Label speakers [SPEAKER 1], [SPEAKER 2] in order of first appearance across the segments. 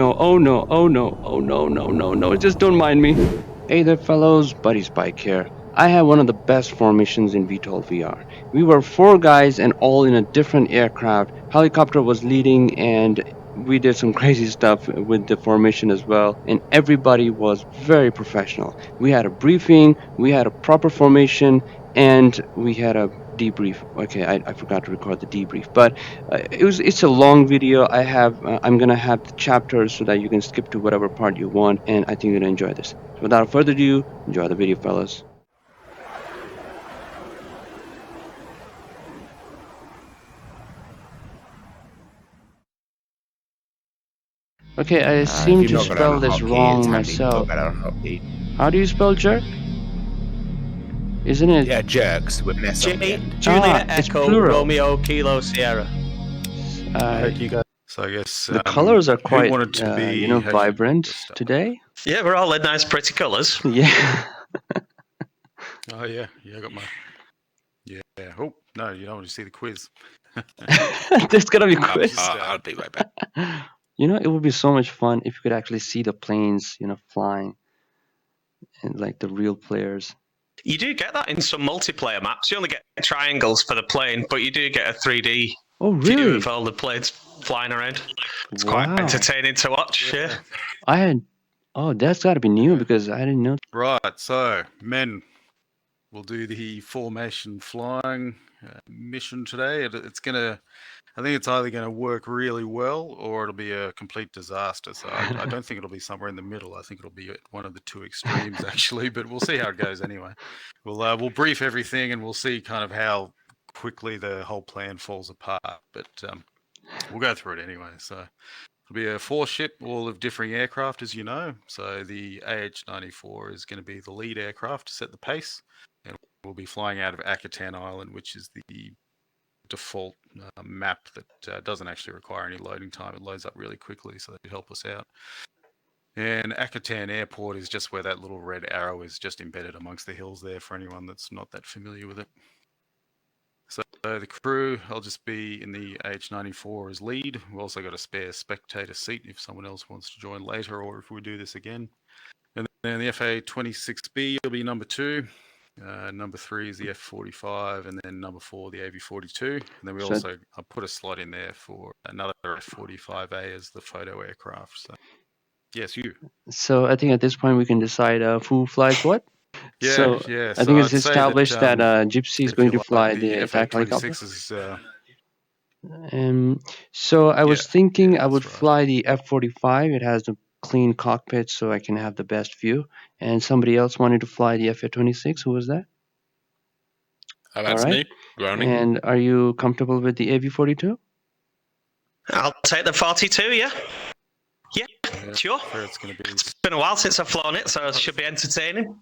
[SPEAKER 1] oh no, oh no, oh no, no, no, no, just don't mind me. Hey there fellows, Buddy Spike here. I had one of the best formations in VTOL VR. We were 4 guys and all in a different aircraft. Helicopter was leading and we did some crazy stuff with the formation as well, and everybody was very professional. We had a briefing, we had a proper formation, and we had a debrief. Okay, I forgot to record the debrief, but it's a long video. I'm gonna have the chapters so that you can skip to whatever part you want, and I think you're gonna enjoy this. So without further ado, enjoy the video, fellas. Okay, I seem to spell this wrong myself. How do you spell jerk? Isn't it?
[SPEAKER 2] Yeah, jerks with an S on the end.
[SPEAKER 3] Juliet
[SPEAKER 1] it's
[SPEAKER 3] Echo
[SPEAKER 1] plural.
[SPEAKER 3] Romeo Kilo Sierra.
[SPEAKER 2] So I guess
[SPEAKER 1] the colors are
[SPEAKER 2] who
[SPEAKER 1] quite,
[SPEAKER 2] wanted to be
[SPEAKER 1] vibrant today.
[SPEAKER 3] Yeah, we're all in nice, pretty colours.
[SPEAKER 1] Yeah.
[SPEAKER 2] Oh yeah, I got my. Yeah. Oh no, you don't want to see the quiz.
[SPEAKER 1] There's gonna be quiz.
[SPEAKER 2] I'll be right back.
[SPEAKER 1] It would be so much fun if you could actually see the planes, flying, and like the real players.
[SPEAKER 3] You do get that in some multiplayer maps. You only get triangles for the plane, but you do get a 3D view of all the planes flying around. It's quite entertaining to watch. Yeah.
[SPEAKER 1] That's got to be new because I didn't know.
[SPEAKER 2] Right, so men, we'll do the formation flying mission today. I think it's either going to work really well or it'll be a complete disaster. So I don't think it'll be somewhere in the middle. I think it'll be at one of the two extremes actually, but we'll see how it goes anyway. We'll brief everything and we'll see kind of how quickly the whole plan falls apart. But we'll go through it anyway. So it'll be a 4-ship, all of differing aircraft, as you know. So the AH-94 is going to be the lead aircraft to set the pace, and we'll be flying out of Akatan Island, which is the default map that doesn't actually require any loading time. It loads up really quickly, so that should help us out. And Akatan Airport is just where that little red arrow is, just embedded amongst the hills there for anyone that's not that familiar with it. So the crew, I'll just be in the AH-94 as lead. We've also got a spare spectator seat if someone else wants to join later or if we do this again. And then the FA-26B will be number 2. Number 3 is the F-45, and then number 4 the AV-42. And then we also put a slot in there for another F-45A as the photo aircraft. So yes, you.
[SPEAKER 1] So I think at this point we can decide who flies what.
[SPEAKER 2] Yeah.
[SPEAKER 1] I think it's established that Gypsy is going to fly the attack helicopter. So I was thinking I would fly the F-45. It has the clean cockpit, so I can have the best view. And somebody else wanted to fly the FA-26. Who was that?
[SPEAKER 4] That's me. Grounding.
[SPEAKER 1] And are you comfortable with the AV-42?
[SPEAKER 3] I'll take the 42. Yeah. Yeah, sure. It's been a while since I've flown it, so it should be entertaining.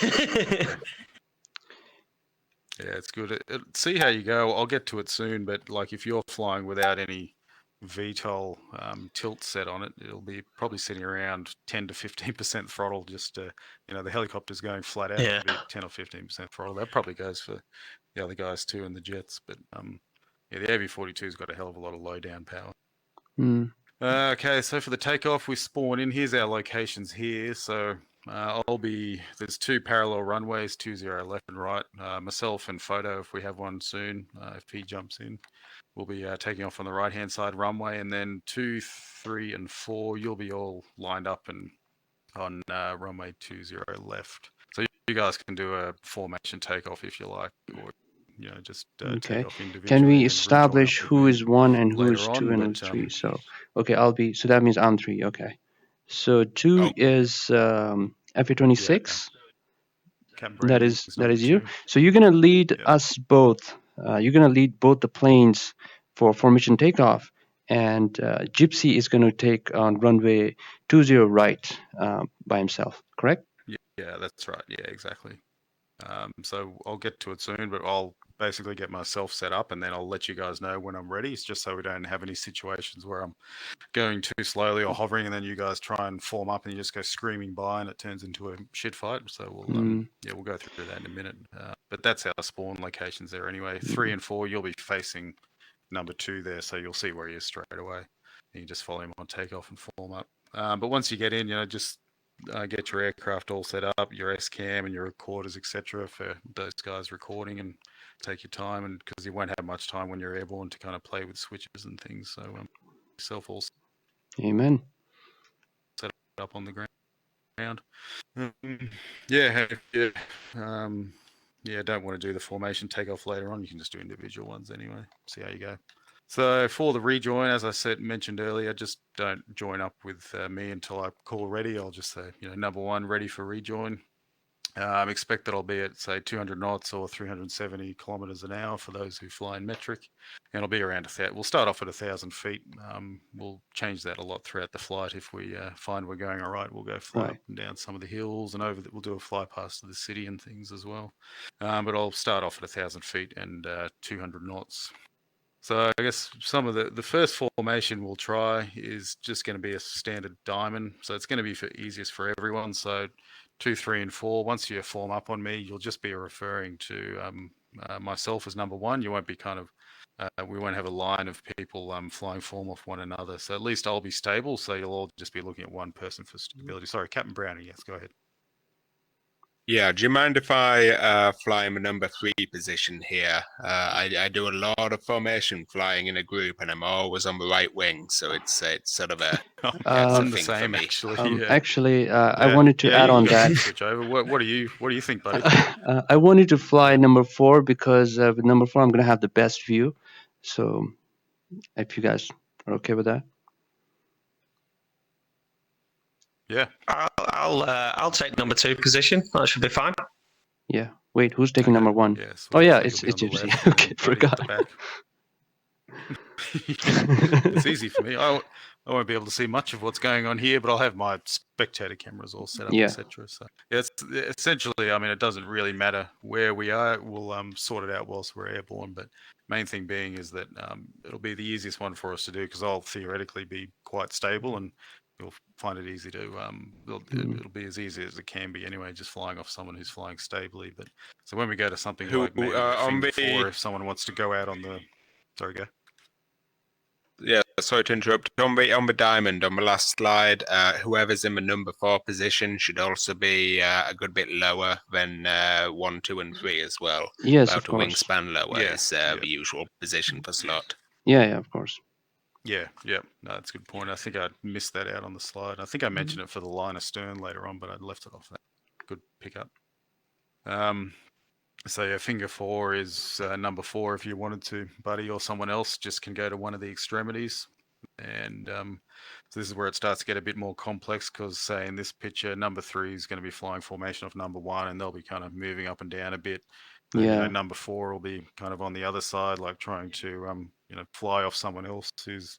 [SPEAKER 2] Yeah, it's good. See how you go. I'll get to it soon, but like if you're flying without any VTOL tilt set on it, it'll be probably sitting around 10 to 15% throttle. Just the helicopter's going flat out.
[SPEAKER 3] Yeah.
[SPEAKER 2] It'll be 10 or 15% throttle. That probably goes for the other guys too in the jets. But the AV-42's got a hell of a lot of low down power. Okay, so for the takeoff, we spawn in. Here's our locations here. So there's 2 parallel runways, 20 left and right. Myself and Photo, if we have one soon, if he jumps in, we'll be taking off on the right-hand side runway. And then 2, 3, and 4, you'll be all lined up and on runway 20 left. So you guys can do a formation takeoff if you like, or just take off individually.
[SPEAKER 1] Can we establish who is 1 and who is 2 and who is 3? So so that means I'm 3. Okay. So 2 is FA-26. That is you. So you're gonna lead us both. You're gonna lead both the planes for formation takeoff, and Gypsy is gonna take on runway 20 right by himself. Correct?
[SPEAKER 2] Yeah, that's right. Yeah, exactly. So I'll get to it soon, but I'll basically get myself set up and then I'll let you guys know when I'm ready. It's just so we don't have any situations where I'm going too slowly or hovering and then you guys try and form up and you just go screaming by and it turns into a shit fight. So we'll go through that in a minute. But that's our spawn locations there anyway. 3 and 4, you'll be facing number 2 there, so you'll see where he is straight away. You can just follow him on takeoff and form up. But once you get in, just get your aircraft all set up, your S-cam and your recorders, etc. for those guys recording, and take your time, and because you won't have much time when you're airborne to kind of play with switches and things. So yourself all
[SPEAKER 1] Amen.
[SPEAKER 2] set up on the ground. Yeah, don't want to do the formation takeoff later on. You can just do individual ones anyway. See how you go. So for the rejoin, as I mentioned earlier, just don't join up with me until I call ready. I'll just say, number 1, ready for rejoin. Expect that I'll be at, say, 200 knots or 370 kilometers an hour for those who fly in metric. And it'll be around we'll start off at 1,000 feet. We'll change that a lot throughout the flight. If we find we're going all right, we'll go fly up and down some of the hills, and we'll do a fly past to the city and things as well. But I'll start off at 1,000 feet and 200 knots. So I guess some of the first formation we'll try is just going to be a standard diamond. So it's going to be easiest for everyone. So 2, 3, and 4. Once you form up on me, you'll just be referring to myself as number 1. You won't be we won't have a line of people flying form off one another. So at least I'll be stable. So you'll all just be looking at one person for stability. Sorry, Captain Browning. Yes, go ahead.
[SPEAKER 4] Yeah, do you mind if I fly in a number 3 position here? I do a lot of formation flying in a group, and I'm always on the right wing, so it's sort of a
[SPEAKER 2] I'm the
[SPEAKER 4] thing
[SPEAKER 2] same,
[SPEAKER 4] for me.
[SPEAKER 2] actually. Yeah.
[SPEAKER 1] Actually, I wanted to add on that.
[SPEAKER 2] Switch over. What do you think, buddy?
[SPEAKER 1] I wanted to fly number 4 because with number 4 I'm gonna have the best view. So, if you guys are okay with that.
[SPEAKER 2] Yeah.
[SPEAKER 3] I'll take number 2 position. That should be fine.
[SPEAKER 1] Yeah. Wait, who's taking number 1?
[SPEAKER 2] Yes.
[SPEAKER 1] Oh yeah, it's Gypsy. Okay, forgot.
[SPEAKER 2] It's easy for me. I won't be able to see much of what's going on here, but I'll have my spectator cameras all set up, etc. So it's essentially, it doesn't really matter where we are. We'll sort it out whilst we're airborne. But main thing being is that it'll be the easiest one for us to do, because I'll theoretically be quite stable, and you'll find it easy to it'll be as easy as it can be anyway, just flying off someone who's flying stably. But so when we go to something like maybe Finger 4, if someone wants to go out on the go.
[SPEAKER 4] Yeah, sorry to interrupt. On the diamond, on the last slide, whoever's in the number 4 position should also be a good bit lower than 1, 2, and 3 as well.
[SPEAKER 1] Yes,
[SPEAKER 4] about
[SPEAKER 1] of course.
[SPEAKER 4] A wingspan lower is the usual position for slot.
[SPEAKER 1] Yeah, of course.
[SPEAKER 2] Yeah. No, that's a good point. I think I missed that out on the slide. I think I mentioned it for the line astern later on, but I left it off that. Good pickup. So yeah, Finger 4 is number 4 if you wanted to, buddy, or someone else just can go to one of the extremities. And so this is where it starts to get a bit more complex, because say in this picture, number 3 is going to be flying formation of number 1, and they'll be kind of moving up and down a bit. Then, number 4 will be kind of on the other side, like trying to fly off someone else who's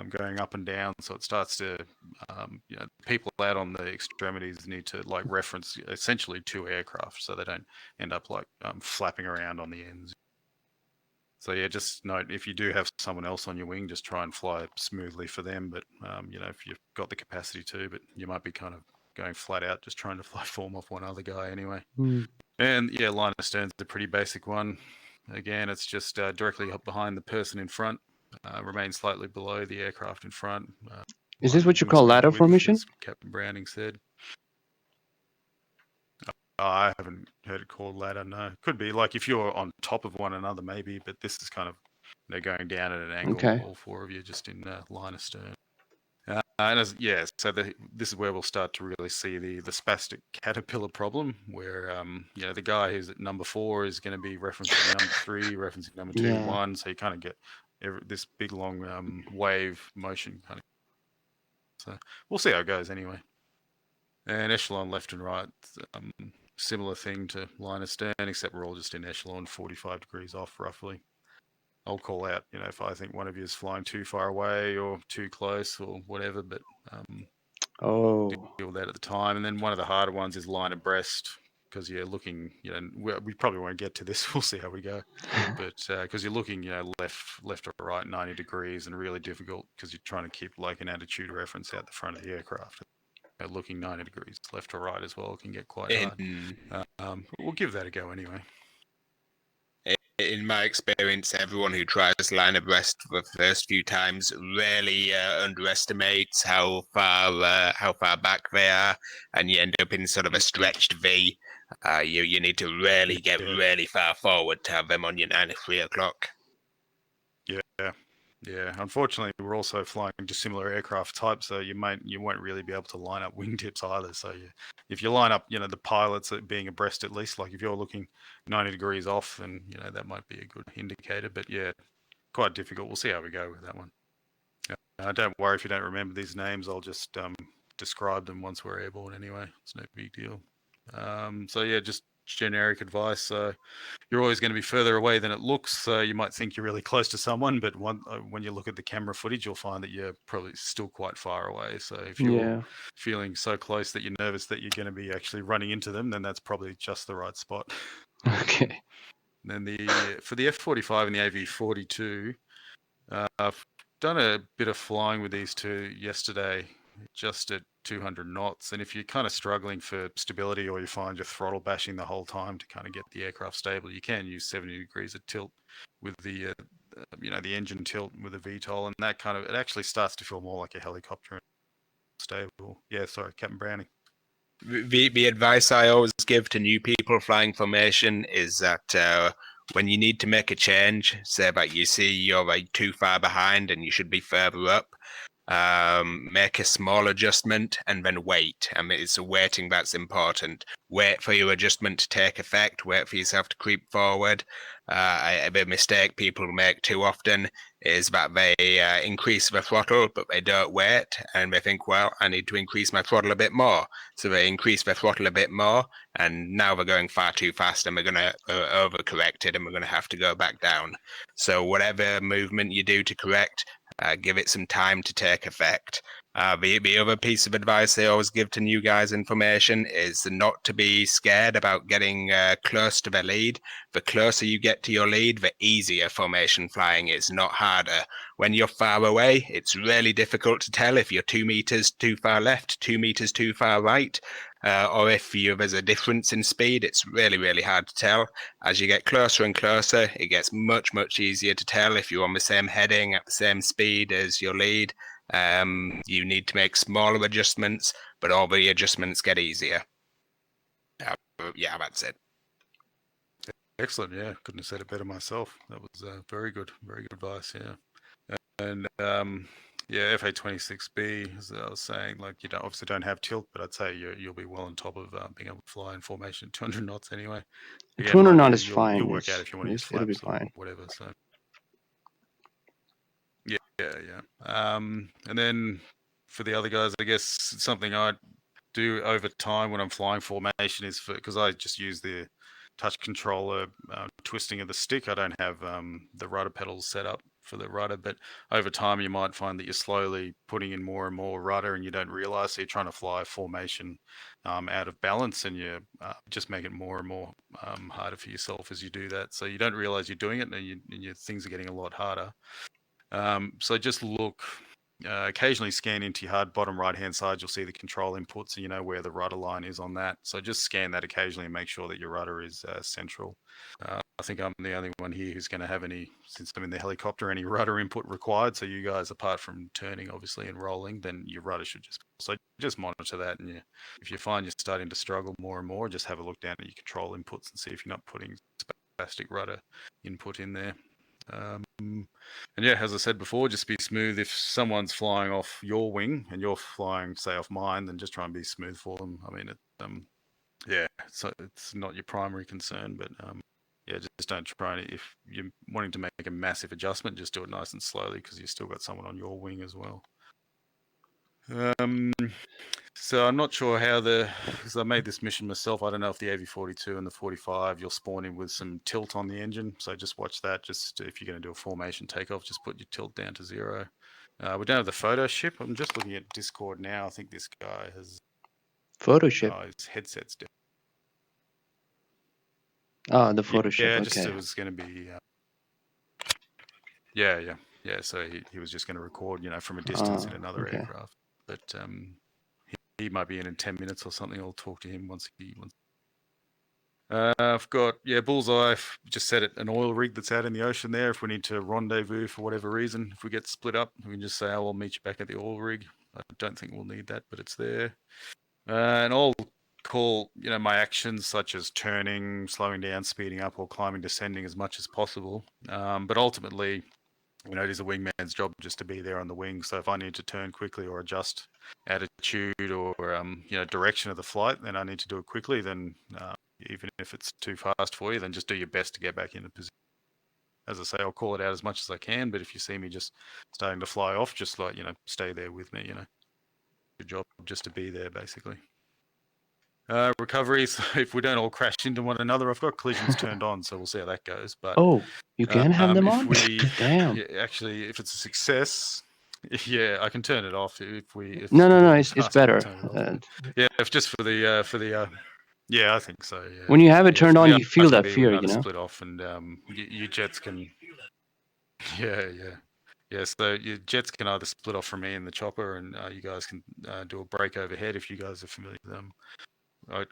[SPEAKER 2] going up and down. So it starts to people out on the extremities need to reference essentially 2 aircraft, so they don't end up flapping around on the ends. So yeah, just note, if you do have someone else on your wing, just try and fly smoothly for them. But if you've got the capacity to, but you might be kind of going flat out, just trying to fly form off one other guy anyway. And yeah, line of stern's a pretty basic one. Again, it's just directly up behind the person in front, remain slightly below the aircraft in front.
[SPEAKER 1] Is this what you call ladder formation?
[SPEAKER 2] As Captain Browning said. I haven't heard it called ladder, no. Could be if you're on top of one another maybe, but this is kind of going down at an angle, all 4 of you just in line of stern. So this is where we'll start to really see the spastic caterpillar problem, where the guy who's at number 4 is going to be referencing number 3, referencing number 2, 1, so you kind of get this big long wave motion kind of. So we'll see how it goes anyway. And echelon left and right, similar thing to line of stern, except we're all just in echelon 45 degrees off roughly. I'll call out, if I think one of you is flying too far away or too close or whatever, but deal with that at the time. And then one of the harder ones is line abreast, because you're looking, we probably won't get to this. We'll see how we go. But because you're looking, left or right, 90 degrees, and really difficult because you're trying to keep an attitude reference out the front of the aircraft. Looking 90 degrees left or right as well can get quite hard. We'll give that a go anyway.
[SPEAKER 4] in my experience, everyone who tries line abreast for the first few times really underestimates how far back they are, and you end up in sort of a stretched V. You need to really get really far forward to have them on your 9 at 3 o'clock.
[SPEAKER 2] Yeah. Unfortunately, we're also flying dissimilar aircraft types, so you won't really be able to line up wingtips either. So if you line up, the pilots being abreast at least, like if you're looking 90 degrees off, and that might be a good indicator. But yeah, quite difficult. We'll see how we go with that one. Don't worry if you don't remember these names. I'll just describe them once we're airborne anyway. It's no big deal. So yeah, just generic advice. You're always going to be further away than it looks. So you might think you're really close to someone, but when you look at the camera footage, you'll find that you're probably still quite far away. So if you're feeling so close that you're nervous that you're going to be actually running into them, then that's probably just the right spot.
[SPEAKER 1] Okay.
[SPEAKER 2] And then for the F-45 and the AV-42, I've done a bit of flying with these two yesterday, just at 200 knots. And if you're kind of struggling for stability, or you find your throttle bashing the whole time to kind of get the aircraft stable, you can use 70 degrees of tilt with the the engine tilt with the VTOL, and that it actually starts to feel more like a helicopter stable. Yeah, sorry, Captain Browning.
[SPEAKER 4] The advice I always give to new people flying formation is that when you need to make a change, say that you see you're like too far behind and you should be further up, make a small adjustment and then wait. I mean, it's the waiting that's important. Wait for your adjustment to take effect. Wait for yourself to creep forward. The mistake people make too often is that they increase the throttle, but they don't wait, and they think, well, I need to increase my throttle a bit more. So they increase their throttle a bit more, and now they're going far too fast, and we're going to overcorrect it, and we're going to have to go back down. So whatever movement you do to correct, give it some time to take effect. The other piece of advice I always give to new guys in formation is not to be scared about getting close to the lead. The closer you get to your lead, the easier formation flying is, not harder. When you're far away, it's really difficult to tell if you're 2 meters too far left, 2 meters too far right, or if there's a difference in speed. It's really, really hard to tell. As you get closer and closer, it gets much, much easier to tell if you're on the same heading at the same speed as your lead. You need to make smaller adjustments, but all the adjustments get easier. Yeah, that's it.
[SPEAKER 2] Excellent. Yeah, couldn't have said it better myself. That was very good advice. Yeah, and yeah, FA-26B, as I was saying, like you obviously don't have tilt, but I'd say you'll be well on top of being able to fly in formation at 200 knots anyway. Again,
[SPEAKER 1] 200 knots is fine.
[SPEAKER 2] You'll work out if you want to use flaps or whatever. So yeah. And then for the other guys, I guess something I do over time when I'm flying formation is because I just use the touch controller twisting of the stick. I don't have the rudder pedals set up for the rudder, but over time you might find that you're slowly putting in more and more rudder and you don't realize. So you're trying to fly formation out of balance, and you just make it more and more harder for yourself as you do that. So you don't realize you're doing it, and your things are getting a lot harder. So just look, occasionally scan into your HUD, bottom right-hand side, you'll see the control input, so you know where the rudder line is on that. So just scan that occasionally and make sure that your rudder is central. I think I'm the only one here who's going to have any, since I'm in the helicopter, any rudder input required. So you guys, apart from turning, obviously, and rolling, then your rudder should just monitor that. And if you find you're starting to struggle more and more, just have a look down at your control inputs and see if you're not putting spastic rudder input in there. And yeah, as I said before, just be smooth. If someone's flying off your wing and you're flying, say, off mine, then just try and be smooth for them. I mean, so it's not your primary concern, but yeah, just don't try. If you're wanting to make a massive adjustment, just do it nice and slowly, because you've still got someone on your wing as well. So I'm not sure how because I made this mission myself. I don't know if the AV-42 and the 45, you'll spawn in with some tilt on the engine. So just watch that. Just if you're going to do a formation takeoff, just put your tilt down to 0. We don't have the photo ship. I'm just looking at Discord now. I think this guy has
[SPEAKER 1] photo ship.
[SPEAKER 2] His headset's different.
[SPEAKER 1] Oh, the photo ship.
[SPEAKER 2] Yeah,
[SPEAKER 1] okay.
[SPEAKER 2] just it was going to be. Yeah. So he was just going to record, from a distance in another aircraft. But he might be in 10 minutes or something. I'll talk to him once. I've got, Bullseye. I've just set it an oil rig that's out in the ocean there. If we need to rendezvous for whatever reason, if we get split up, we can just say, I'll meet you back at the oil rig. I don't think we'll need that, but it's there. And I'll call, my actions such as turning, slowing down, speeding up, or climbing, descending as much as possible. But ultimately, it is a wingman's job just to be there on the wing. So if I need to turn quickly or adjust attitude or direction of the flight, then I need to do it quickly. Then even if it's too fast for you, then just do your best to get back into position. As I say, I'll call it out as much as I can. But if you see me just starting to fly off, just stay there with me. Good job just to be there, basically. Recovery. So if we don't all crash into one another, I've got collisions turned on, so we'll see how that goes. But
[SPEAKER 1] you can have them on. Damn.
[SPEAKER 2] Actually, if it's a success, I can turn it off if
[SPEAKER 1] No, it's better.
[SPEAKER 2] If just for the I think so. Yeah.
[SPEAKER 1] When you have it turned on, you feel that fear,
[SPEAKER 2] Split off, and your jets can. Yeah, so your jets can either split off from me in the chopper, and you guys can do a break overhead if you guys are familiar with them.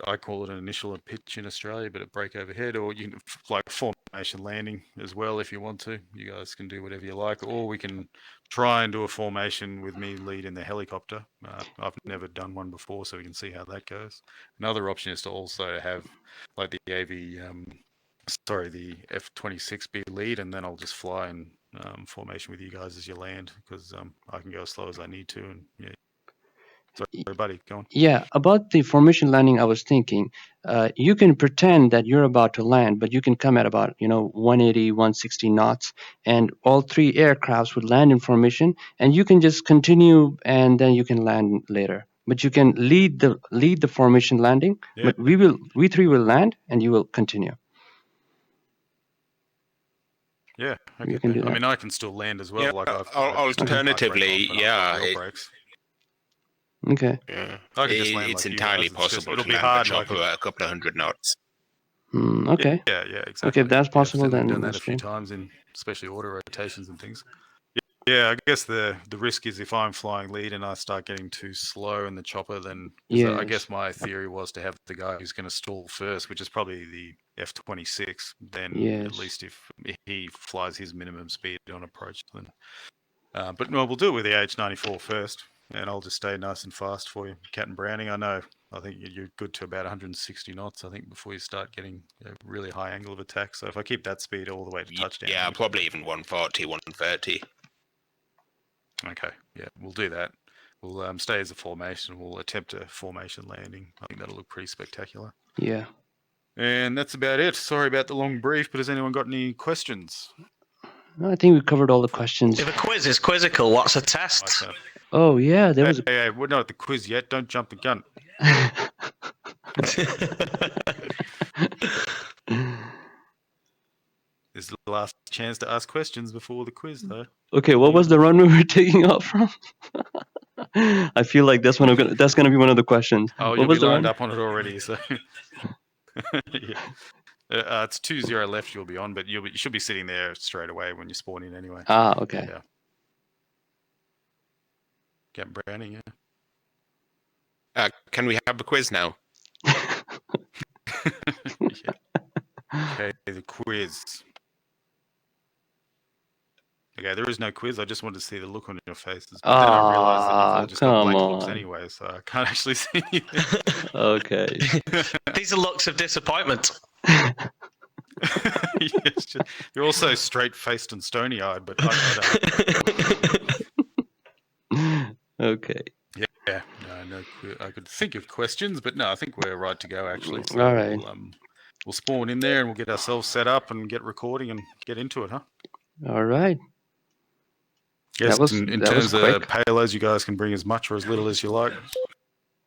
[SPEAKER 2] I call it an initial pitch in Australia, but a break overhead, or you can like formation landing as well if you want to. You guys can do whatever you like, or we can try and do a formation with me leading the helicopter. I've never done one before, so we can see how that goes. Another option is to also have like the the F-26 be lead, and then I'll just fly in formation with you guys as you land, because I can go as slow as I need to, and sorry, buddy, go on.
[SPEAKER 1] Yeah, about the formation landing, I was thinking, you can pretend that you're about to land, but you can come at about 180, 160 knots, and all three aircrafts would land in formation, and you can just continue, and then you can land later. But you can lead the formation landing. Yeah. But we three will land, and you will continue.
[SPEAKER 2] Yeah, you can do that. I mean, I can still land as well. Like
[SPEAKER 4] alternatively,
[SPEAKER 1] Okay.
[SPEAKER 4] Yeah, it's entirely possible to land the chopper at a couple of hundred knots.
[SPEAKER 1] Okay.
[SPEAKER 2] Yeah, exactly.
[SPEAKER 1] Okay, if that's possible, then
[SPEAKER 2] done that a few times in especially auto rotations and things. Yeah, I guess the risk is if I'm flying lead and I start getting too slow in the chopper, then I guess my theory was to have the guy who's going to stall first, which is probably the F-26. Then at least if he flies his minimum speed on approach, then. But no, we'll do it with the AH-94 first. And I'll just stay nice and fast for you. Captain Browning, I think you're good to about 160 knots, I think, before you start getting a really high angle of attack. So if I keep that speed all the way to touchdown.
[SPEAKER 4] Yeah, probably even 140, 130.
[SPEAKER 2] Okay, yeah, we'll do that. We'll stay as a formation. We'll attempt a formation landing. I think that'll look pretty spectacular.
[SPEAKER 1] Yeah.
[SPEAKER 2] And that's about it. Sorry about the long brief, but has anyone got any questions?
[SPEAKER 1] I think we covered all the questions.
[SPEAKER 3] If a quiz is quizzical, what's a test?
[SPEAKER 1] Oh, yeah, there was
[SPEAKER 2] Hey, we're not at the quiz yet. Don't jump the gun. This is the last chance to ask questions before the quiz, though.
[SPEAKER 1] Okay, what was the run we were taking off from? I feel like that's gonna be one of the questions.
[SPEAKER 2] Oh, you'll be lined up on it already, so. It's 2-0 left you'll be on, but you should be sitting there straight away when you spawn in anyway.
[SPEAKER 1] Ah, okay.
[SPEAKER 2] Yeah. Captain Browning, yeah.
[SPEAKER 4] Can we have a quiz now?
[SPEAKER 2] Okay, the quiz. Okay, there is no quiz. I just wanted to see the look on your faces. But then I realised that you've all just got blank looks anyway, so I can't actually see you.
[SPEAKER 1] Okay.
[SPEAKER 3] These are looks of disappointment.
[SPEAKER 2] Yes, you're also straight-faced and stony-eyed, but
[SPEAKER 1] Okay.
[SPEAKER 2] Yeah. No, I could think of questions, but no, I think we're right to go, actually. So
[SPEAKER 1] all right.
[SPEAKER 2] We'll spawn in there and we'll get ourselves set up and get recording and get into it, huh?
[SPEAKER 1] All right.
[SPEAKER 2] Yes, in terms of payloads, you guys can bring as much or as little as you like.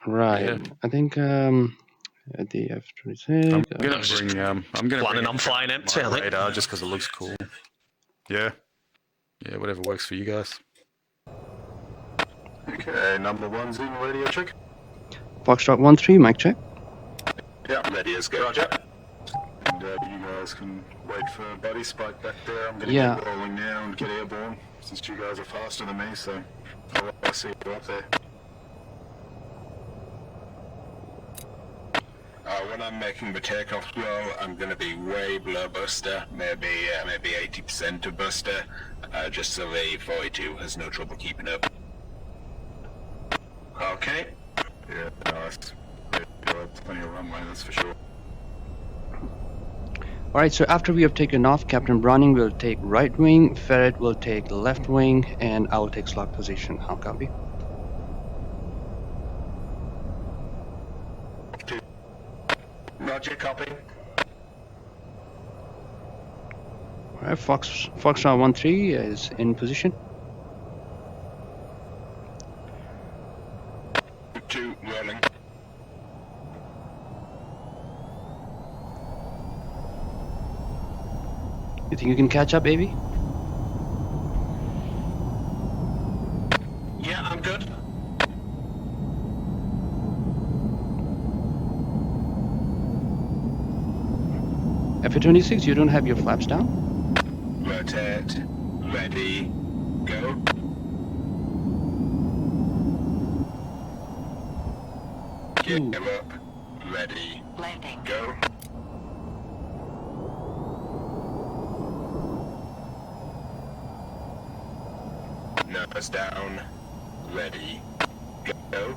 [SPEAKER 1] Right. Yeah. I think the F-26.
[SPEAKER 3] I'm planning on flying empty, I think.
[SPEAKER 2] Radar just because it looks cool. Yeah, whatever works for you guys. Okay, number one's in, radio check.
[SPEAKER 1] Foxtrot 1-3, mic check.
[SPEAKER 4] Yeah, ready as go.
[SPEAKER 2] Roger. And you guys can wait for Buddy Spike back there. I'm going to get rolling now and get airborne, since you guys are faster than me, so I'll see you up there.
[SPEAKER 4] when I'm making the takeoff roll, I'm going to be way below Buster, maybe 80% of Buster, just so the 42 has no trouble keeping up. Okay.
[SPEAKER 5] Yeah, nice. Plenty of runway, that's for sure.
[SPEAKER 1] Alright, so after we have taken off, Captain Browning will take right wing, Ferret will take left wing, and I will take slot position. How copy?
[SPEAKER 4] Roger, copy.
[SPEAKER 1] Alright, Foxtrot 1-3 is in position.
[SPEAKER 4] 2, rolling.
[SPEAKER 1] You think you can catch up, Avi?
[SPEAKER 3] Yeah, I'm good.
[SPEAKER 1] FA-26, you don't have your flaps down?
[SPEAKER 4] Rotate. Ready. Go. Gear up. Ready.
[SPEAKER 6] Landing.
[SPEAKER 4] Go. Nose down. Ready. Go.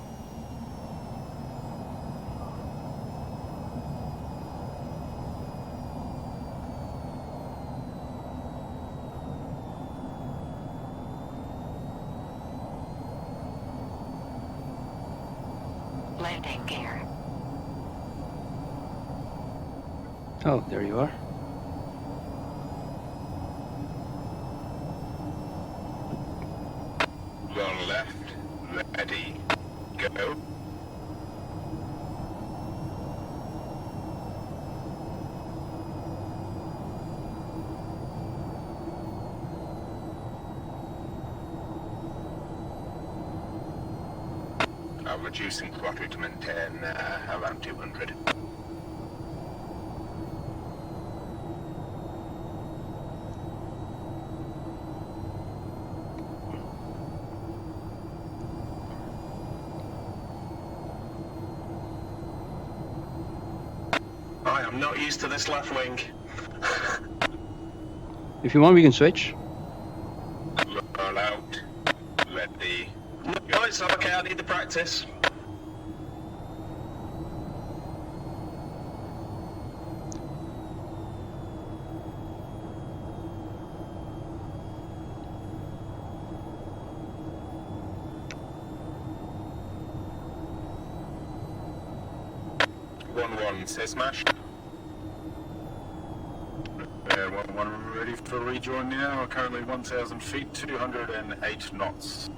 [SPEAKER 6] Landing gear.
[SPEAKER 1] Oh, there you are.
[SPEAKER 4] Roll left. Ready. Go. I'm reducing throttle to maintain around 200.
[SPEAKER 3] I am not used to this left wing.
[SPEAKER 1] If you want, we can switch.
[SPEAKER 4] Roll out. Ready.
[SPEAKER 3] No, it's not okay. I need the practice.
[SPEAKER 4] One, say smash.
[SPEAKER 5] Yeah, 1-1 ready for rejoin now. Currently 1,000 feet, 208 knots.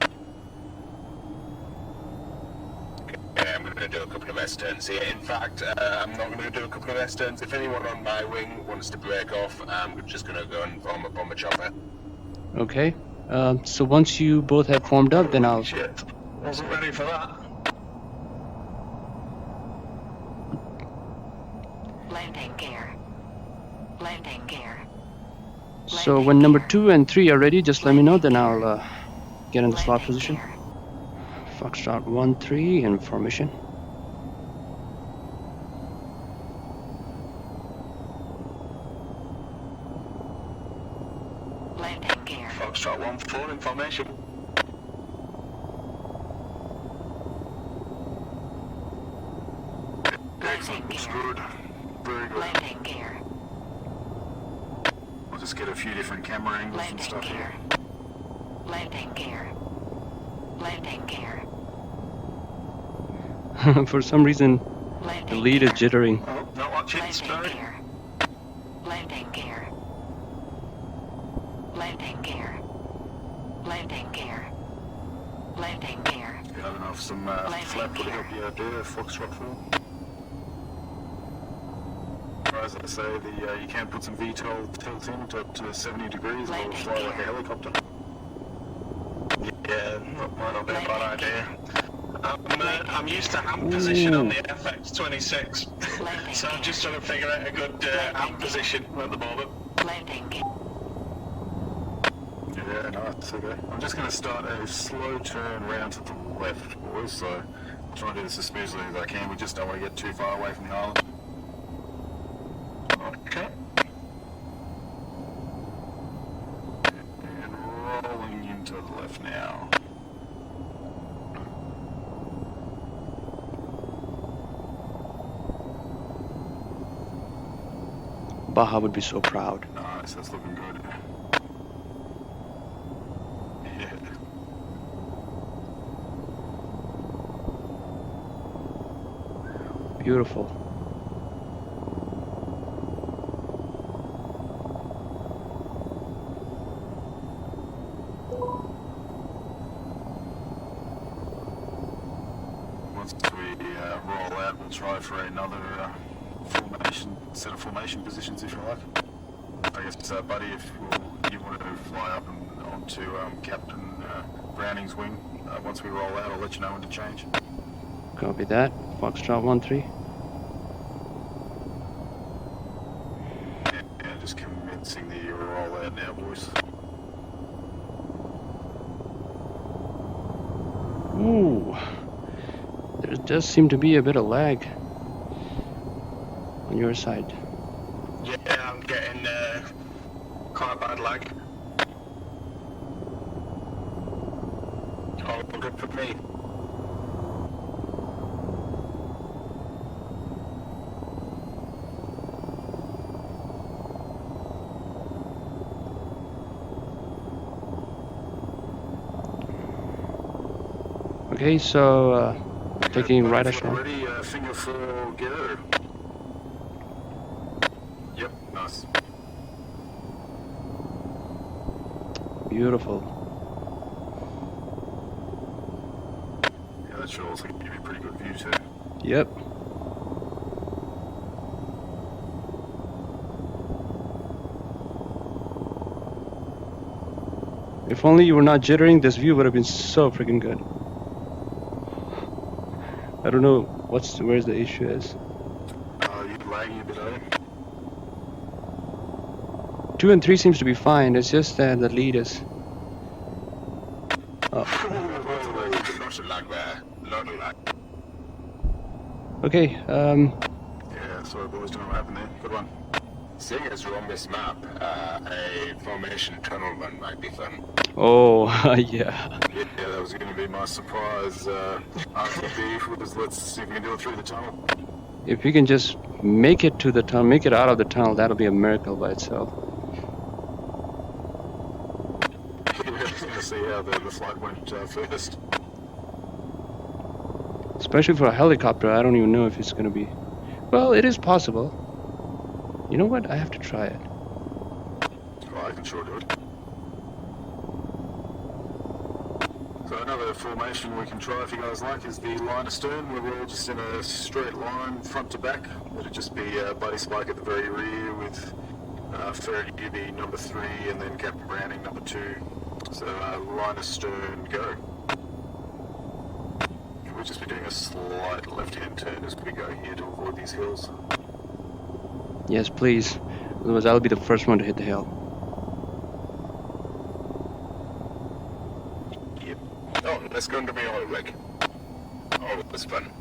[SPEAKER 4] Yeah, I'm going to do a couple of S-turns here. In fact, I'm not going to do a couple of S-turns. If anyone on my wing wants to break off, I'm just going to go and form up on the chopper.
[SPEAKER 1] Okay. So once you both have formed up, then I'll...
[SPEAKER 3] Shit. Wasn't ready for that.
[SPEAKER 6] Landing gear. Landing gear.
[SPEAKER 1] So when number 2 and 3 are ready, just let me know, then I'll get in the slot
[SPEAKER 6] Landing
[SPEAKER 1] position.
[SPEAKER 6] gear.
[SPEAKER 1] Foxtrot 1-3 in formation.
[SPEAKER 6] Landing gear.
[SPEAKER 3] Foxtrot 1-4 in formation.
[SPEAKER 5] Excellent, looks good. Very good.
[SPEAKER 6] Landing gear.
[SPEAKER 5] We'll just get a few different camera angles and
[SPEAKER 6] Landing
[SPEAKER 5] stuff
[SPEAKER 6] gear.
[SPEAKER 5] here.
[SPEAKER 6] Landing gear. Landing gear.
[SPEAKER 1] For some reason, the
[SPEAKER 6] Landing
[SPEAKER 1] lead is
[SPEAKER 6] gear.
[SPEAKER 1] jittering.
[SPEAKER 3] Oh, not watching.
[SPEAKER 6] Landing
[SPEAKER 3] Sorry.
[SPEAKER 6] gear. Landing gear. Landing gear. Landing gear. Landing gear.
[SPEAKER 5] You have enough some
[SPEAKER 6] Landing
[SPEAKER 5] flap to
[SPEAKER 6] gear.
[SPEAKER 5] help you out there, Foxtrot 4. As I say, you can put some VTOL tilt in to up to 70 degrees, or
[SPEAKER 6] Landing
[SPEAKER 5] fly like a
[SPEAKER 6] gear.
[SPEAKER 5] helicopter.
[SPEAKER 3] Yeah, might not be a bad
[SPEAKER 6] Landing
[SPEAKER 3] idea. I'm used to hand position on the FX26,
[SPEAKER 6] Landing
[SPEAKER 3] so I'm
[SPEAKER 6] gear.
[SPEAKER 3] just trying to figure out a good hand position at the moment.
[SPEAKER 6] Landing gear.
[SPEAKER 5] Yeah, nice, okay. I'm just going to start a slow turn round to the left, boys, so I'm trying to do this as smoothly as I can. We just don't want to get too far away from the island.
[SPEAKER 1] Baja would be so proud.
[SPEAKER 5] Nice, that's looking good. Yeah.
[SPEAKER 1] Beautiful.
[SPEAKER 5] Once we roll out, we'll try for another set of formation positions, if you like. I guess, buddy, if you want to fly up and onto Captain Browning's wing, once we roll out, I'll let you know when to change.
[SPEAKER 1] Copy that. Foxtrot 1-3.
[SPEAKER 5] Yeah, just commencing the roll out now, boys.
[SPEAKER 1] Ooh. There does seem to be a bit of lag on your side.
[SPEAKER 4] Yeah, I'm getting quite bad lag. All good for me.
[SPEAKER 1] Okay, so taking right echelon.
[SPEAKER 5] Ready, finger for go. Yep, nice.
[SPEAKER 1] Beautiful.
[SPEAKER 5] Yeah, that should also give you a pretty good view too.
[SPEAKER 1] Yep. If only you were not jittering, this view would have been so freaking good. I don't know where's the issue is.
[SPEAKER 5] You're lagging a bit, are you?
[SPEAKER 1] 2 and 3 seems to be fine. It's just that the lead is. Oh.
[SPEAKER 4] Lots of lag there. Lot of lag.
[SPEAKER 1] Okay.
[SPEAKER 5] Yeah, sorry boys, don't know what happened there. Good one.
[SPEAKER 4] Seeing as we're on this map, a formation tunnel run might be fun.
[SPEAKER 1] Oh, yeah.
[SPEAKER 5] Yeah, that was going to be my surprise after beef was let's see if we can do it through the tunnel.
[SPEAKER 1] If we can just make it to the tunnel, make it out of the tunnel, that'll be a miracle by itself.
[SPEAKER 5] Yeah, I was going to see how the flight went first.
[SPEAKER 1] Especially for a helicopter, I don't even know if it's going to be... Well, it is possible. You know what? I have to try it.
[SPEAKER 5] Oh, I can sure do it. So another formation we can try if you guys like is the line astern, where we're all just in a straight line front to back. It'll just be Buddy Spike at the very rear with Ferret UB number 3 and then Captain Browning number 2. So line astern, go. We'll just be doing a slight left-hand turn as we go here to avoid these hills.
[SPEAKER 1] Yes, please. Otherwise, I'll be the first one to hit the hill.
[SPEAKER 4] Yep. Oh, let's go into my oil rig. Oh, it was fun.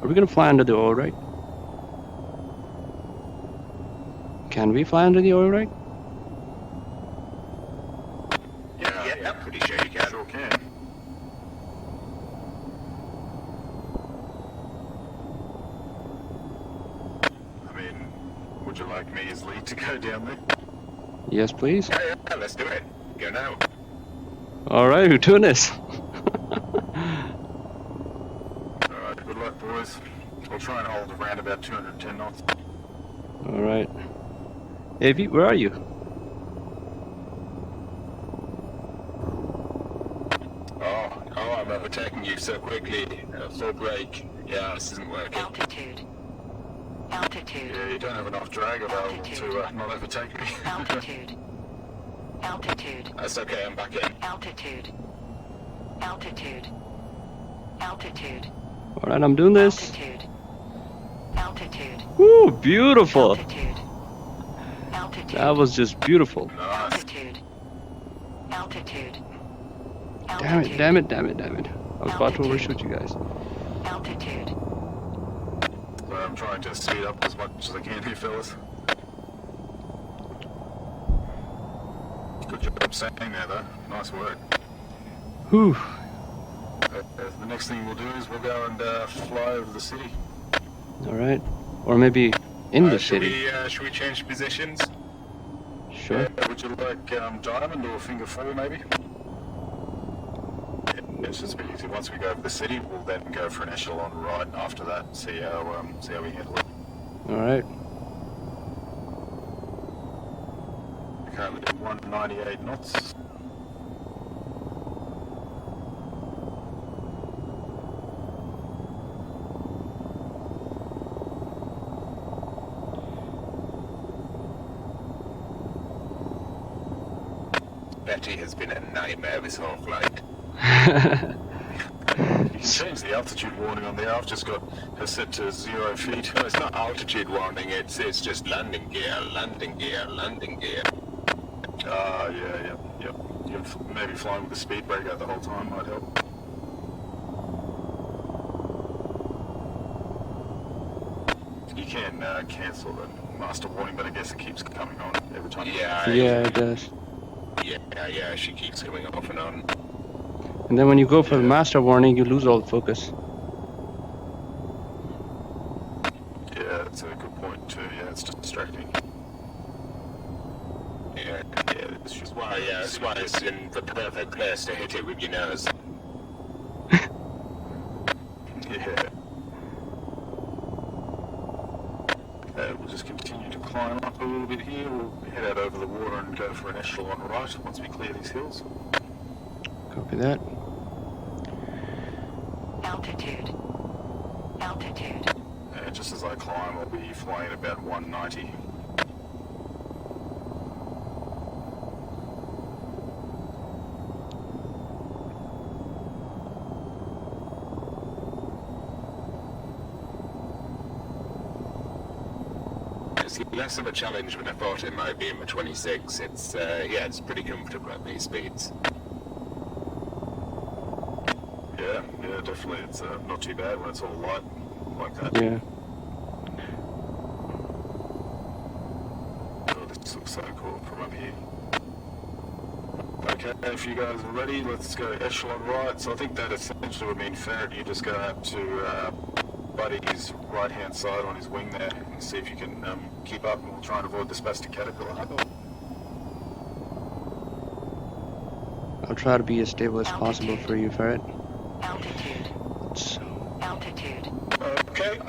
[SPEAKER 1] Are we going to fly under the oil rig? Can we fly under the oil rig?
[SPEAKER 4] Yeah, I'm pretty sure you can.
[SPEAKER 5] Sure can. I mean, would you like me as lead to go down there?
[SPEAKER 1] Yes, please.
[SPEAKER 4] Yeah, let's do it. Go now.
[SPEAKER 1] Alright, we're doing this.
[SPEAKER 5] Alright, good luck boys. We'll try and hold around about 210 knots.
[SPEAKER 1] Alright. Avi, where are you?
[SPEAKER 4] Oh, I'm overtaking you so quickly. Full brake. Yeah, this isn't working.
[SPEAKER 6] Altitude. Altitude.
[SPEAKER 5] Yeah, you don't have enough drag available to not overtake me.
[SPEAKER 6] Altitude. Altitude.
[SPEAKER 4] That's okay, I'm back in.
[SPEAKER 6] Altitude. Altitude. Altitude.
[SPEAKER 1] Alright, I'm doing this.
[SPEAKER 6] Altitude. Altitude.
[SPEAKER 1] Woo, beautiful.
[SPEAKER 6] Altitude. Altitude.
[SPEAKER 1] That was just beautiful.
[SPEAKER 5] Nice.
[SPEAKER 6] Altitude. Altitude.
[SPEAKER 1] Damn it, damn it, damn it, damn it. I was about to overshoot you guys.
[SPEAKER 6] Altitude.
[SPEAKER 5] I'm trying to speed up as much as I can here, fellas. Good job saying there, though. Nice work.
[SPEAKER 1] Whew.
[SPEAKER 5] The next thing we'll do is we'll go and fly over the city.
[SPEAKER 1] All right. Or maybe in the city.
[SPEAKER 4] Should we change positions?
[SPEAKER 1] Sure.
[SPEAKER 5] Would you like diamond or finger 4 maybe? It's just pretty easy. Once we go over the city, we'll then go for an echelon right after that. See how we handle it.
[SPEAKER 1] All right.
[SPEAKER 5] We're currently at 198 knots.
[SPEAKER 4] Betty has been a nightmare this whole flight.
[SPEAKER 5] You can change the altitude warning on there. I've just got her set to 0 feet.
[SPEAKER 4] No, it's not altitude warning, it's just landing gear, landing gear, landing gear.
[SPEAKER 5] Yeah. You're maybe flying with the speed breaker the whole time might help. You can cancel the master warning, but I guess it keeps coming on every time.
[SPEAKER 4] Yeah,
[SPEAKER 1] Yeah, it does.
[SPEAKER 4] Yeah, she keeps coming off and on.
[SPEAKER 1] And then when you go for the master warning, you lose all focus.
[SPEAKER 5] Yeah, that's a good point too. Yeah, it's just distracting.
[SPEAKER 4] Yeah, that's why it's in the perfect place to hit it with your nose.
[SPEAKER 5] Yeah. We'll just continue to climb up a little bit here. We'll head out over the water and go for an echelon right once we clear these hills.
[SPEAKER 1] Copy that.
[SPEAKER 6] Altitude. Altitude.
[SPEAKER 5] And just as I climb, I'll be flying at about 190.
[SPEAKER 4] It's less of a challenge than I thought it might be in the 26. It's pretty comfortable at these speeds.
[SPEAKER 5] Yeah, definitely. It's not too bad when it's all light like that.
[SPEAKER 1] Yeah.
[SPEAKER 5] Oh, this looks so cool from up here. Okay, if you guys are ready, let's go echelon right. So I think that essentially would mean Ferret, you just go out to Buddy's right-hand side on his wing there and see if you can keep up, and we'll try and avoid the spastic caterpillar.
[SPEAKER 1] I'll try to be as stable as possible for you, Ferret.
[SPEAKER 6] Altitude.
[SPEAKER 1] So,
[SPEAKER 6] Altitude.
[SPEAKER 5] Okay.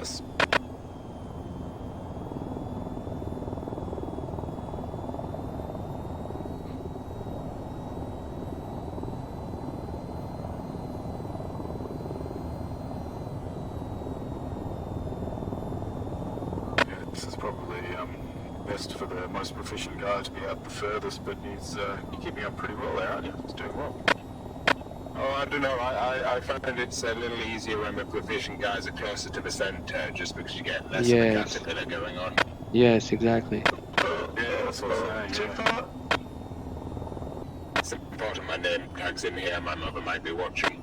[SPEAKER 5] This is probably best for the most proficient guy to be out the furthest, but he's you're keeping up pretty well there, aren't you? He's doing well.
[SPEAKER 4] Oh, I don't know. I find it's a little easier when the proficient guys are closer to the center, just because you get less of a caterpillar going on.
[SPEAKER 1] yes, exactly.
[SPEAKER 5] Yeah, that's what I'm saying. Yeah.
[SPEAKER 4] It's important my name tag's in here. My mother might be watching.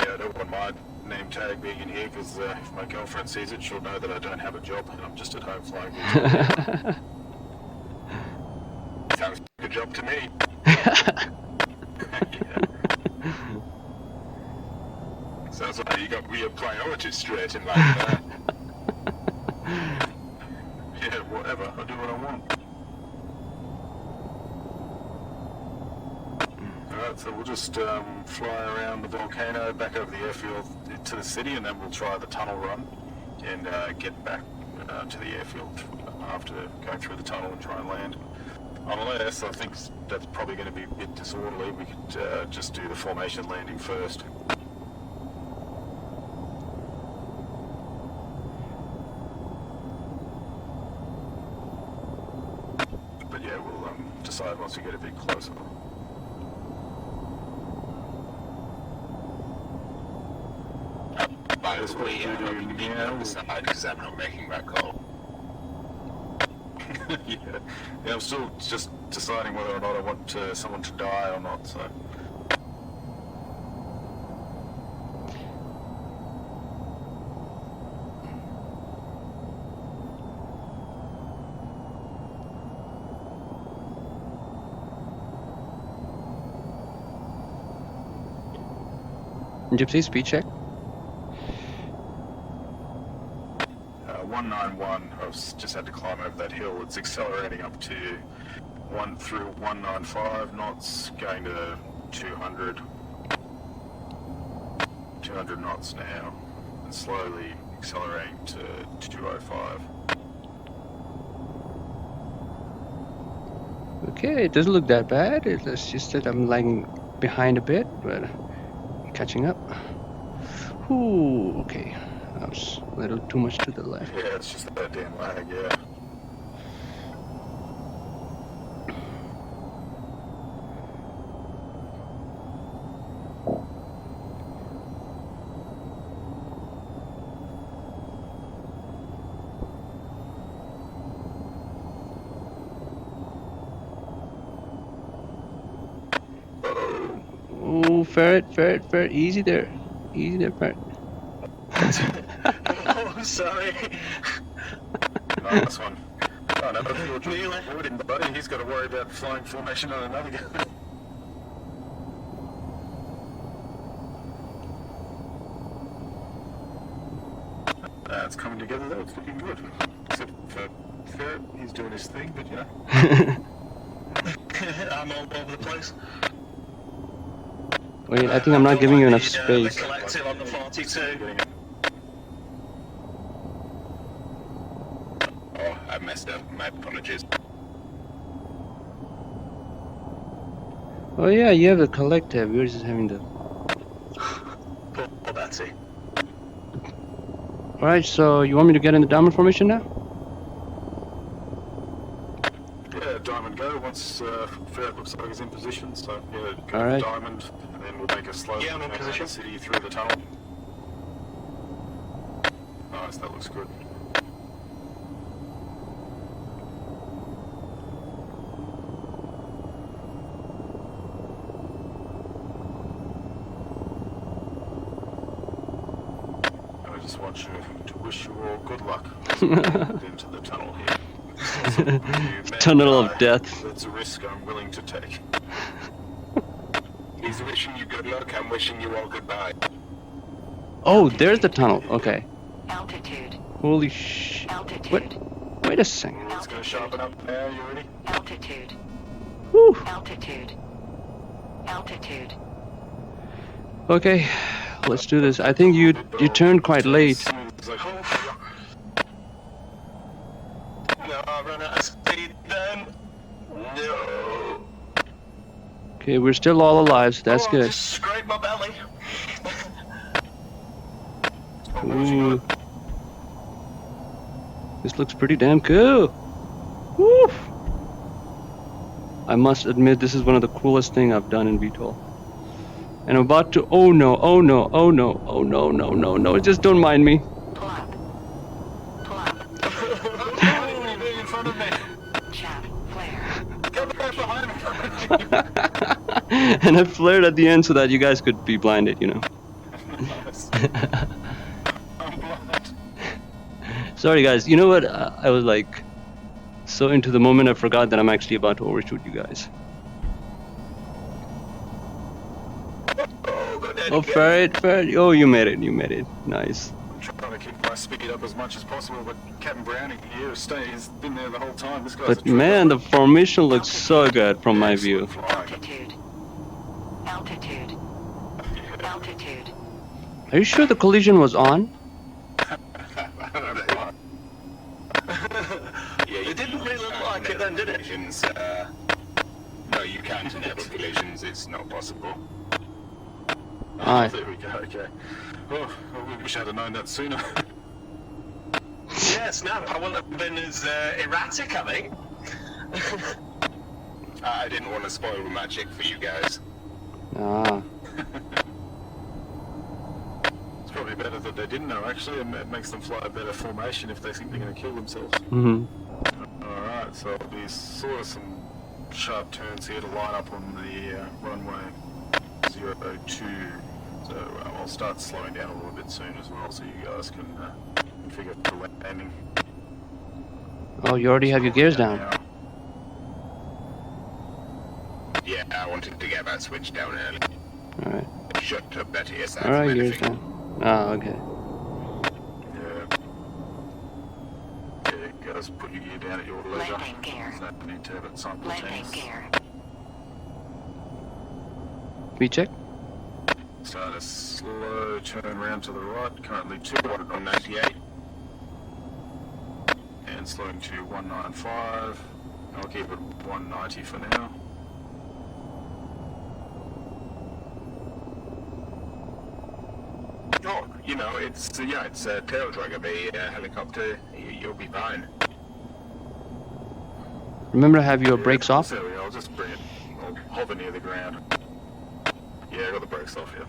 [SPEAKER 5] Yeah, I don't want my name tag being in here because if my girlfriend sees it, she'll know that I don't have a job and I'm just at home flying.
[SPEAKER 4] Sounds like a job to me.
[SPEAKER 5] Yeah.
[SPEAKER 4] Sounds like you got your priorities straight in life there.
[SPEAKER 5] Yeah, whatever. I do what I want. Alright, so we'll just fly around the volcano back over the airfield to the city, and then we'll try the tunnel run and get back to the airfield after going through the tunnel and try and land. Unless, I think that's probably going to be a bit disorderly, we could just do the formation landing first. But yeah, we'll decide once we get a bit closer.
[SPEAKER 4] By the way, I'm hoping to be on the side because I'm not making that call.
[SPEAKER 5] Yeah, I'm still just deciding whether or not I want someone to die or not, so...
[SPEAKER 1] Gypsy, speed check.
[SPEAKER 5] 191. I've just had to climb over that hill. It's accelerating up to 195 knots, going to 200. 200 knots now, and slowly accelerating to 205.
[SPEAKER 1] Okay, it doesn't look that bad. It's just that I'm lagging behind a bit, but catching up. Ooh, okay. That was a little too much to the left.
[SPEAKER 5] Yeah, it's just that damn lag, yeah.
[SPEAKER 1] Oh, ferret, easy there, ferret.
[SPEAKER 3] Oh, sorry.
[SPEAKER 5] Nice one. Oh, no, if you're avoiding buddy, he's got to worry about flying formation on another guy. It's coming together though, it's looking good. Except for Ferret, he's doing his thing, but you know.
[SPEAKER 3] I'm all over the place.
[SPEAKER 1] Wait, I think I'm not giving you enough space.
[SPEAKER 3] The collective on the 42.
[SPEAKER 4] Oh, I messed up. My apologies.
[SPEAKER 1] Oh yeah, you have the collective. We're just having the.
[SPEAKER 3] Poor Betsy.
[SPEAKER 1] All right, so you want me to get in the diamond formation now?
[SPEAKER 5] Yeah, diamond go once Ferret looks like he's in position. So yeah, go
[SPEAKER 1] All right.
[SPEAKER 5] diamond, and then we'll make a slow
[SPEAKER 3] Yeah, I'm in position.
[SPEAKER 5] city through the tunnel. Nice, that looks good. I just want you to wish you all good luck into the tunnel here.
[SPEAKER 1] Tunnel of death.
[SPEAKER 5] That's a risk I'm willing to take.
[SPEAKER 4] He's wishing you good luck. I'm wishing you all goodbye.
[SPEAKER 1] Oh, there's the tunnel. Okay.
[SPEAKER 6] Altitude.
[SPEAKER 1] Holy sh.
[SPEAKER 6] Altitude.
[SPEAKER 1] What? Wait a second.
[SPEAKER 5] It's going to sharpen up now. You ready?
[SPEAKER 6] Altitude.
[SPEAKER 1] Whew.
[SPEAKER 6] Altitude. Altitude.
[SPEAKER 1] Okay, let's do this. I think you turned quite late.
[SPEAKER 3] No, I ran out of speed then. No.
[SPEAKER 1] Okay, we're still all alive, so that's
[SPEAKER 3] I
[SPEAKER 1] good.
[SPEAKER 3] just scraped my belly.
[SPEAKER 1] Ooh. This looks pretty damn cool. Woo! I must admit, this is one of the coolest things I've done in VTOL. And I'm about to. Oh no! Oh no! Oh no! Oh no! No! No! No! Just don't mind me.
[SPEAKER 6] Pull up. Pull up.
[SPEAKER 5] What are you doing in front of me?
[SPEAKER 6] Chaff. Flare.
[SPEAKER 5] Get back behind me.
[SPEAKER 1] And I flared at the end so that you guys could be blinded, you know.
[SPEAKER 5] Nice. I'm blind.
[SPEAKER 1] Sorry guys, you know what? I was like so into the moment I forgot that I'm actually about to overshoot you guys. Oh, ferret. Oh, you made it. Nice.
[SPEAKER 5] I'm trying to keep my speed up as much as possible, but Captain Browning here has been there the whole time. This guy's
[SPEAKER 1] But man, the formation looks so good from my view.
[SPEAKER 6] Altitude. Altitude. Altitude.
[SPEAKER 1] Are you sure the collision was on?
[SPEAKER 3] Yeah, it didn't really look like it then, did it?
[SPEAKER 4] Collisions, no, you can't enable collisions. It's not possible.
[SPEAKER 1] Aye.
[SPEAKER 5] There we go, okay. Oh, I wish I'd have known that sooner.
[SPEAKER 3] Yeah, snap. I wouldn't have been as erratic, I think.
[SPEAKER 4] I didn't want to spoil the magic for you guys.
[SPEAKER 1] Ah.
[SPEAKER 5] It's probably better that they didn't know, actually. It makes them fly a better formation if they think they're going to kill themselves.
[SPEAKER 1] Mm-hmm.
[SPEAKER 5] Alright, so there'll be sort of some sharp turns here to line up on the runway 02. So I'll start slowing down a little bit soon as well, so you guys can figure out the landing.
[SPEAKER 1] Oh, you already have your gears down.
[SPEAKER 4] Yeah, I wanted to get that switch down early.
[SPEAKER 1] Alright.
[SPEAKER 4] Shut up, Betty. Aside
[SPEAKER 1] All right,
[SPEAKER 4] from
[SPEAKER 1] gears
[SPEAKER 4] anything.
[SPEAKER 1] down. Oh, okay.
[SPEAKER 5] Yeah. Yeah, guys, put your gear down at your leisure.
[SPEAKER 6] Landing gear.
[SPEAKER 5] There's no need to have it
[SPEAKER 6] Landing
[SPEAKER 5] simultaneous.
[SPEAKER 6] gear.
[SPEAKER 1] We check.
[SPEAKER 5] Start a slow turn round to the right. Currently 298. And slowing to 195. I'll keep it 190 for now.
[SPEAKER 4] Oh, you know, it's a tail dragger, be a helicopter. You'll be fine.
[SPEAKER 1] Remember to have your brakes off.
[SPEAKER 5] There we go. I'll just bring it. I'll hover near the ground. Yeah, I got the brakes off here.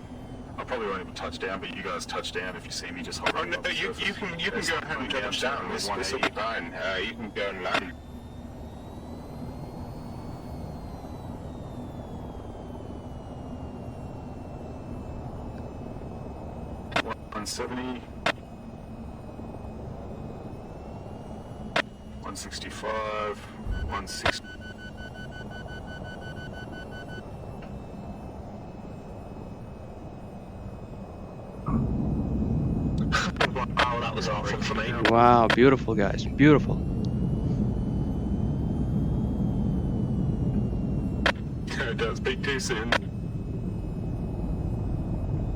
[SPEAKER 5] I probably won't even touch down, but you guys touch down if you see me just hovering.
[SPEAKER 4] Oh no,
[SPEAKER 5] above the
[SPEAKER 4] you
[SPEAKER 5] surface.
[SPEAKER 4] can go
[SPEAKER 5] There's
[SPEAKER 4] ahead and
[SPEAKER 5] something
[SPEAKER 4] touch down.
[SPEAKER 5] with
[SPEAKER 4] This will be fine. You can go and land.
[SPEAKER 5] One 170. 165. 160.
[SPEAKER 3] Wow, that was awful for me.
[SPEAKER 1] Wow, beautiful, guys. Beautiful.
[SPEAKER 5] Don't speak too soon.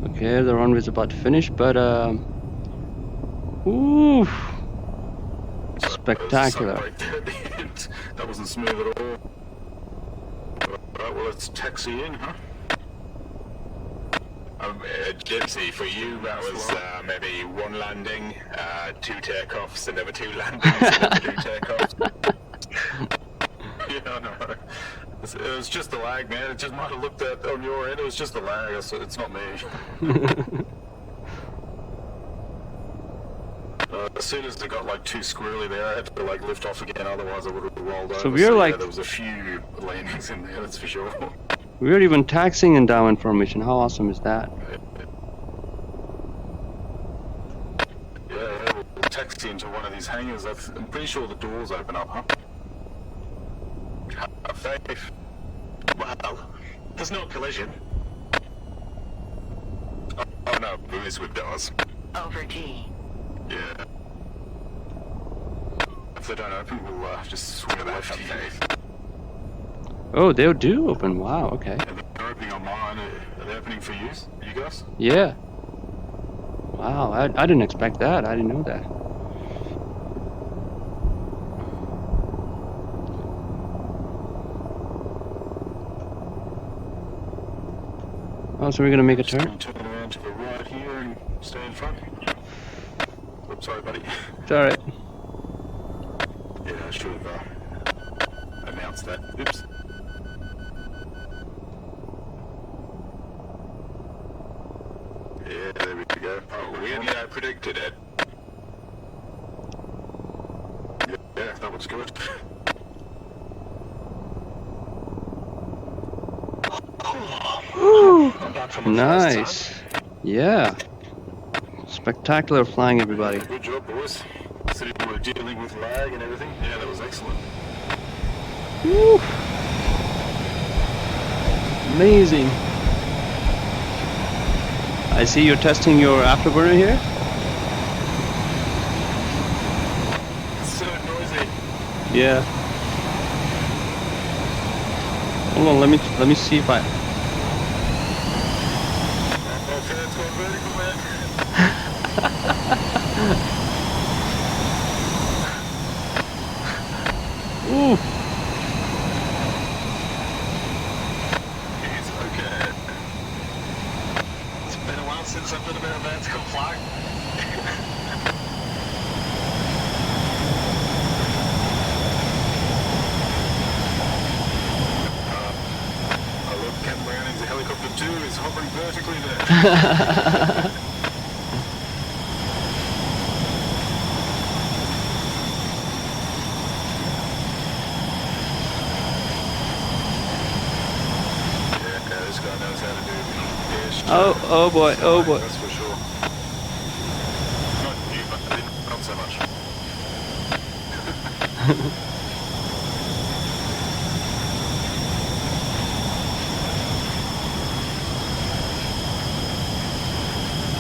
[SPEAKER 1] Okay, the runway's about to finish, but ooh, spectacular.
[SPEAKER 5] Right there at the end. That wasn't smooth at all. Alright, well, let's taxi in, huh?
[SPEAKER 4] Gypsy, for you, that was maybe one landing, 2 takeoffs, another 2 landings, another 2 takeoffs.
[SPEAKER 5] Yeah, I know. It was just the lag, man. It just might have looked at on your end. It was just the lag. It's not me. As soon as it got like too squirrely there, I had to like lift off again. Otherwise, I would have rolled over.
[SPEAKER 1] So we're like,
[SPEAKER 5] yeah, there was a few landings in there. That's for sure.
[SPEAKER 1] we're even taxiing in downwind formation. How awesome is that?
[SPEAKER 5] Yeah, we'll taxi into one of these hangars. I'm pretty sure the doors open up, huh?
[SPEAKER 4] Have faith.
[SPEAKER 3] Well, there's no collision.
[SPEAKER 4] Oh no, who is with doors?
[SPEAKER 6] Over G.
[SPEAKER 5] Yeah. If they don't open, we'll just swing left
[SPEAKER 4] Have
[SPEAKER 5] here.
[SPEAKER 4] faith.
[SPEAKER 1] Oh, they do open. Wow. Okay.
[SPEAKER 5] Yeah, they're opening on mine. Are they opening for you guys?
[SPEAKER 1] Yeah. Wow. I didn't expect that. I didn't know that. Oh, so we're gonna make a
[SPEAKER 5] Just
[SPEAKER 1] turn?
[SPEAKER 5] gonna turn around to the right here and stay in front. Oops, sorry, buddy.
[SPEAKER 1] It's alright.
[SPEAKER 5] Yeah, I should have announced that. Oops. Yeah, there we go.
[SPEAKER 4] Oh, weirdly, I predicted it.
[SPEAKER 5] Yeah, that was good.
[SPEAKER 3] Not bad from a first
[SPEAKER 1] Nice. Yeah. Spectacular flying, everybody.
[SPEAKER 5] Good job, boys. So you were dealing with lag and everything. Yeah, that was excellent.
[SPEAKER 1] Woo. Amazing. I see you're testing your afterburner here.
[SPEAKER 5] It's so noisy.
[SPEAKER 1] Yeah. Hold on, let me see if I.
[SPEAKER 5] Okay, it's going vertical, man.
[SPEAKER 1] Ooh.
[SPEAKER 5] It's okay.
[SPEAKER 3] It's been a while since I've done a bit of vertical flying.
[SPEAKER 5] Oh, look, Captain Browning's a helicopter too. He's hovering vertically there. Yeah, this guy knows how to do air
[SPEAKER 1] Oh boy, oh boy.
[SPEAKER 5] That's for sure. Not you, but not so much.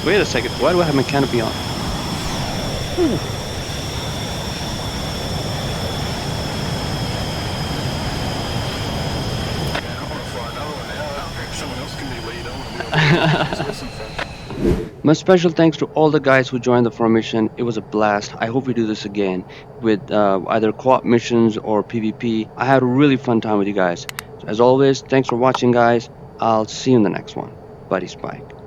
[SPEAKER 1] Wait a second, why do I have my canopy on? Ooh. My special thanks to all the guys who joined the formation. It was a blast. I hope we do this again with either co-op missions or PvP. I had a really fun time with you guys. So as always, thanks for watching, guys. I'll see you in the next one. Buddy Spike.